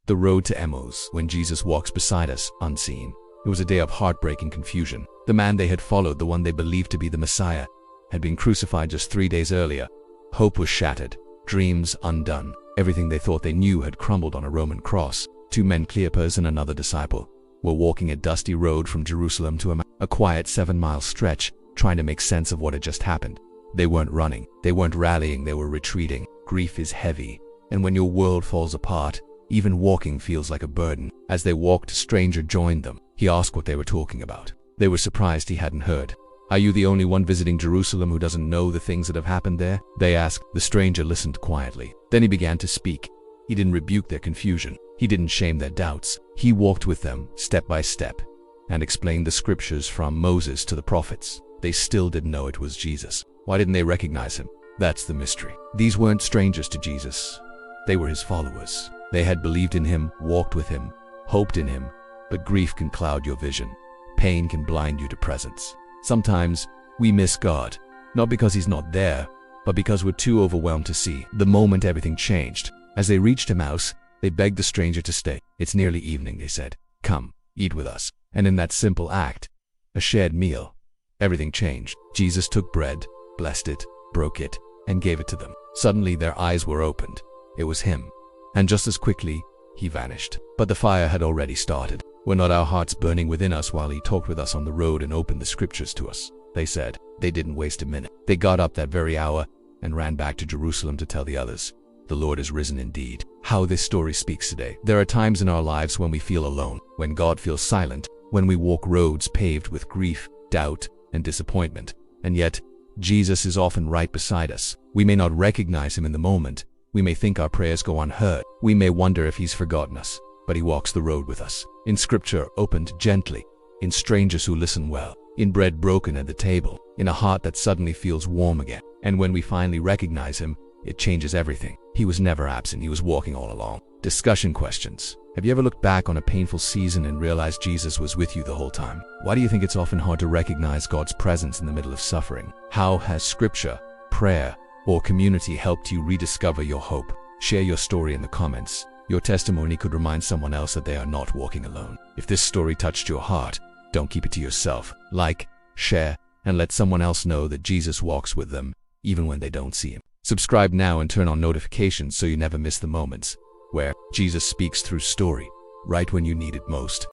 The road to Emmaus, when Jesus walks beside us, unseen. It was a day of heartbreaking confusion. The man they had followed, the one they believed to be the Messiah, had been crucified just 3 days earlier. Hope was shattered, dreams undone. Everything they thought they knew had crumbled on a Roman cross. 2 men, Cleopas and another disciple, were walking a dusty road from Jerusalem to Emmaus, a quiet 7-mile stretch, trying to make sense of what had just happened. They weren't running, they weren't rallying, they were retreating. Grief is heavy, and when your world falls apart, even walking feels like a burden. As they walked, a stranger joined them. He asked what they were talking about. They were surprised he hadn't heard. "Are you the only one visiting Jerusalem who doesn't know the things that have happened there?" they asked. The stranger listened quietly. Then he began to speak. He didn't rebuke their confusion. He didn't shame their doubts. He walked with them, step by step, and explained the scriptures from Moses to the prophets. They still didn't know it was Jesus. Why didn't they recognize him? That's the mystery. These weren't strangers to Jesus. They were his followers. They had believed in him, walked with him, hoped in him. But grief can cloud your vision. Pain can blind you to presence. Sometimes we miss God, not because he's not there, but because we're too overwhelmed to see. The moment everything changed. As they reached Emmaus, they begged the stranger to stay. "It's nearly evening," they said. "Come, eat with us." And in that simple act, a shared meal, everything changed. Jesus took bread, blessed it, broke it, and gave it to them. Suddenly their eyes were opened. It was him. And just as quickly, he vanished. But the fire had already started. Were not our hearts burning within us while he talked with us on the road and opened the scriptures to us? They said. They didn't waste a minute. They got up that very hour and ran back to Jerusalem to tell the others, "The Lord is risen indeed." How this story speaks today. There are times in our lives when we feel alone, when God feels silent, when we walk roads paved with grief, doubt, and disappointment. And yet, Jesus is often right beside us. We may not recognize him in the moment. We may think our prayers go unheard. We may wonder if he's forgotten us. But he walks the road with us. In scripture opened gently, in strangers who listen well, in bread broken at the table, in a heart that suddenly feels warm again. And when we finally recognize him, it changes everything. He was never absent, he was walking all along. Discussion questions. Have you ever looked back on a painful season and realized Jesus was with you the whole time? Why do you think it's often hard to recognize God's presence in the middle of suffering? How has scripture, prayer, or community helped you rediscover your hope? Share your story in the comments. Your testimony could remind someone else that they are not walking alone. If this story touched your heart, don't keep it to yourself. Like, share, and let someone else know that Jesus walks with them, even when they don't see him. Subscribe now and turn on notifications so you never miss the moments where Jesus speaks through story, right when you need it most.